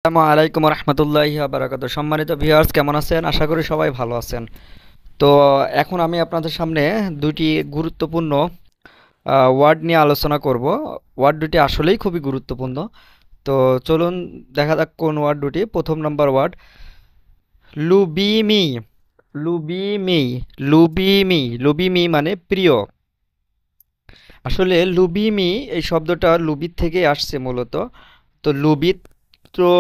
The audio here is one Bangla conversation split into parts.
আসসালামু আলাইকুম রহমতুল্লাহি বারাকাতু। সম্মানিত ভিউয়ার্স, কেমন আছেন? আশা করি সবাই ভালো আছেন। তো এখন আমি আপনাদের সামনে দুটি গুরুত্বপূর্ণ ওয়ার্ড নিয়ে আলোচনা করব। ওয়ার্ড দুটি আসলেই খুবই গুরুত্বপূর্ণ। তো চলুন দেখা যাক কোন ওয়ার্ড দুটি। প্রথম নাম্বার ওয়ার্ড লুবিমি। লুবিমি, লুবিমি, লুবিমি মানে প্রিয়। আসলে লুবিমি এই শব্দটা লুবিত থেকে আসছে মূলত। তো লুবিত, তো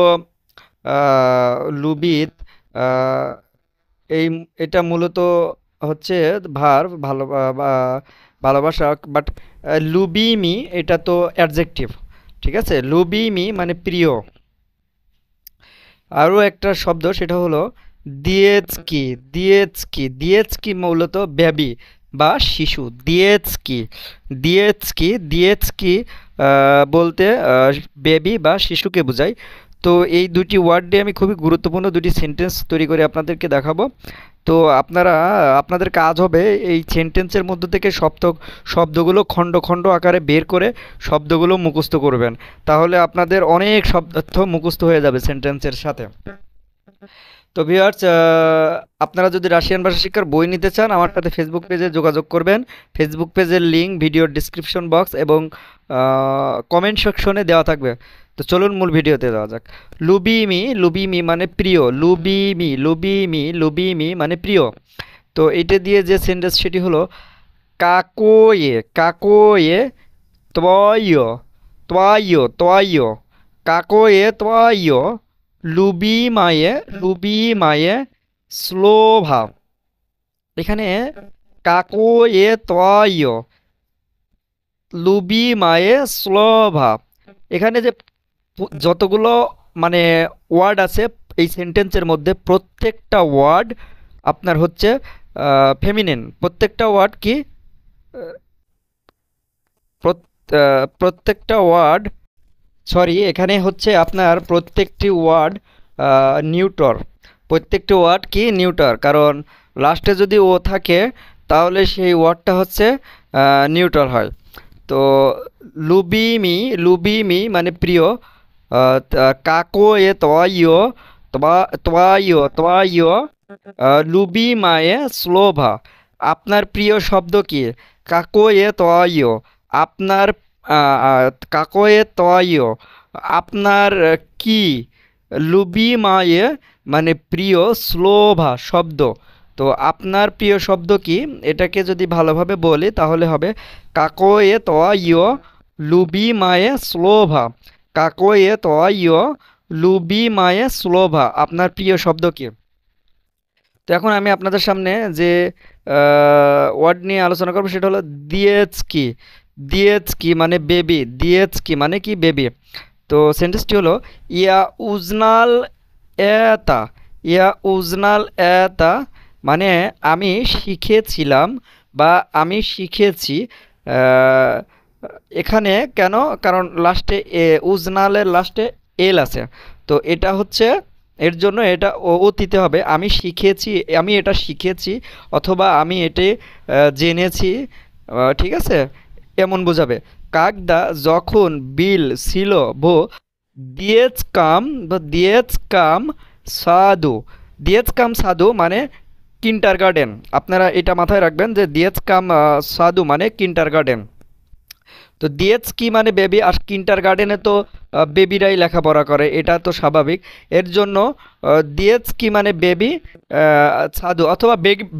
লুবিত, আহ, এই এটা মূলত হচ্ছে ভালো ভালোবাসা। বাট লুবিমি এটা তো অ্যাডজেক্টিভ। ঠিক আছে, লুবিমি মানে প্রিয়। আরও একটা শব্দ, সেটা হলো দিয়েৎস্কি। দিয়েৎস্কি, দিয়েৎস্কি মূলত বেবি বা শিশু। দিয়েৎস্কি, দিয়েৎস্কি, দিয়েৎস্কি বলতে বেবি বা শিশুকে বোঝায়। তো এই দুটি ওয়ার্ড দিয়ে আমি খুবই গুরুত্বপূর্ণ দুটি সেন্টেন্স তৈরি করে আপনাদেরকে দেখাবো। তো আপনাদের কাজ হবে এই সেন্টেন্সের মধ্য থেকে শব্দগুলো খণ্ড খণ্ড আকারে বের করে শব্দগুলো মুখস্থ করবেন। তাহলে আপনাদের অনেক শব্দার্থ মুখস্থ হয়ে যাবে সেন্টেন্সের সাথে। তো ভিউয়ার্স, আপনারা যদি রাশিয়ান ভাষা শিক্ষার বই নিতে চান, আমার সাথে ফেসবুক পেজে যোগাযোগ করবেন। ফেসবুক পেজের লিঙ্ক ভিডিওর ডিসক্রিপশন বক্স এবং কমেন্ট সেকশনে দেওয়া থাকবে। তো চলুন মূল ভিডিওতে যাওয়া যাক। লুবিমি, লুবিমি মানে প্রিয়। লুবিমি, লুবিমি, লুবিমি মানে প্রিয়। তো এটা দিয়ে যে সেন্টেন্স সেটি হলো কাকোয়ে। কাকোয়ে ত্বয়, ত্বয়, ত্বয়, কাকোয়ে ত্বয় লুবিমায়ে, লুবিমায়ে স্লোভা। এখানে কাকোয়ে ত্বয় লুবিমায়ে স্লোভা, এখানে যে যতগুলো মানে ওয়ার্ড আছে এই সেন্টেন্সের মধ্যে, প্রত্যেকটা ওয়ার্ড আপনার হচ্ছে ফেমিনিন। প্রত্যেকটা ওয়ার্ড কি, প্রত্যেকটা ওয়ার্ড, সরি, এখানে হচ্ছে আপনার প্রত্যেকটি ওয়ার্ড নিউটর। প্রত্যেকটি ওয়ার্ড কি নিউটর, কারণ লাস্টে যদি ও থাকে তাহলে সেই ওয়ার্ডটা হচ্ছে নিউট্রাল হয়। তো লুবিমি, লুবিমি মানে প্রিয়। কাকো এ তোয়াইও, তোয়াইও, তোয়াইও লুবিমায়ে স্লোভা। আপনার প্রিয় শব্দ কি? কাকো এ তোয়াইও, আপনার কাকো এ তোয়াইও আপনার কি? লুবিমায়ে মানে প্রিয়, স্লোভা শব্দ। তো আপনার প্রিয় শব্দ কি, এটাকে যদি ভালোভাবে বলি তাহলে হবে কাকোয়ে তোয়াইও লুবি মায়ে স্লোভা। কাকোয়ে তোয়াইও লুবি মায়ে স্লোভা, আপনার প্রিয় শব্দ কি? তো এখন আমি আপনাদের সামনে যে ওয়ার্ড নিয়ে আলোচনা করবো সেটা হলো দিয়েৎস্কি। দিয়েৎস্কি মানে বেবি। দিয়েৎস্কি মানে কি? বেবি। তো সেন্টেন্সটি হলো ইয়া উজনাল এতা। ইয়া উজনাল এতা মানে আমি শিখেছিলাম বা আমি শিখেছি। আহ, এখানে কেন? কারণ লাস্টে উজনালের লাস্টে এল আছে। তো এটা হচ্ছে এর জন্য এটা অতীতে হবে। আমি শিখেছি, আমি এটা শিখেছি, অথবা আমি এটি জেনেছি। ঠিক আছে, এমন বোঝাবে। কাকদা যখন বিল ছিল ভো দিয়েছ কাম বা দিয়েছ কাম সাধু। দিয়েছ কাম সাধু মানে কিন্টার গার্ডেন। আপনারা এটা মাথায় রাখবেন যে দিয়েছ কাম সাধু মানে কিন্টার গার্ডেন। তো দিয়েৎস্কি মানে বেবি, আর কিন্টার গার্ডেনে তো বেবিরাই লেখাপড়া করে, এটা তো স্বাভাবিক। এর জন্য দিয়েৎস্কি মানে বেবি, সাধু অথবা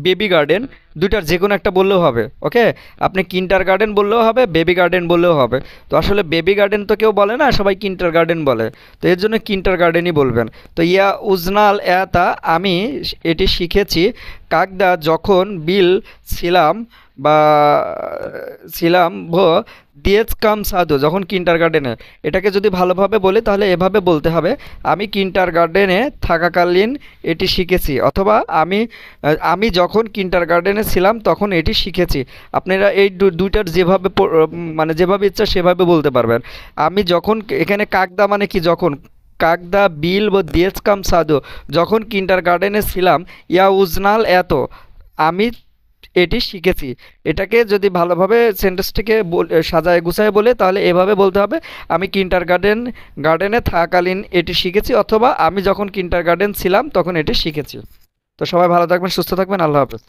বেবি গার্ডেন, দুইটার যে কোনো একটা বললেও হবে। ওকে, আপনি কিন্টার গার্ডেন বললেও হবে, বেবি গার্ডেন বললেও হবে। তো আসলে বেবি গার্ডেন তো কেউ বলে না, সবাই কিন্টার গার্ডেন বলে। তো এর জন্য কিন্টার গার্ডেনই বলবেন। তো ইয়া উজনাল এতা আমি এটি শিখেছি কাকদা যখন বিল ছিলাম বা ছিলাম ভো দিয়েছ কাম সাধু, যখন কিন্টার গার্ডেনে। এটাকে যদি ভালোভাবে বলি তাহলে এভাবে বলতে হবে আমি কিন্টার গার্ডেনে থাকাকালীন এটি শিখেছি, অথবা আমি যখন কিন্টার গার্ডেনে ছিলাম তখন এটি শিখেছি। আপনারা এই দুইটার যেভাবে মানে যেভাবে ইচ্ছা সেভাবে বলতে পারবেন। আমি যখন, এখানে কাকদা মানে কি? যখন। কাকদা বিল ও দিয়েছ কাম সাধু, যখন কিন্টার গার্ডেনে ছিলাম। ইয়া উজনাল এত আমি এটি শিখেছি। এটাকে যদি ভালোভাবে সেন্টেন্সটিকে সাজায় গুছায় বলে, তাহলে এভাবে বলতে হবে, আমি গার্ডেনে থাকাকালীন এটি শিখেছি, অথবা আমি যখন কিন্ডারগার্টেন ছিলাম তখন এটি শিখেছি। তো সবাই ভালো থাকবেন, সুস্থ থাকবেন, আল্লাহ হাফেজ।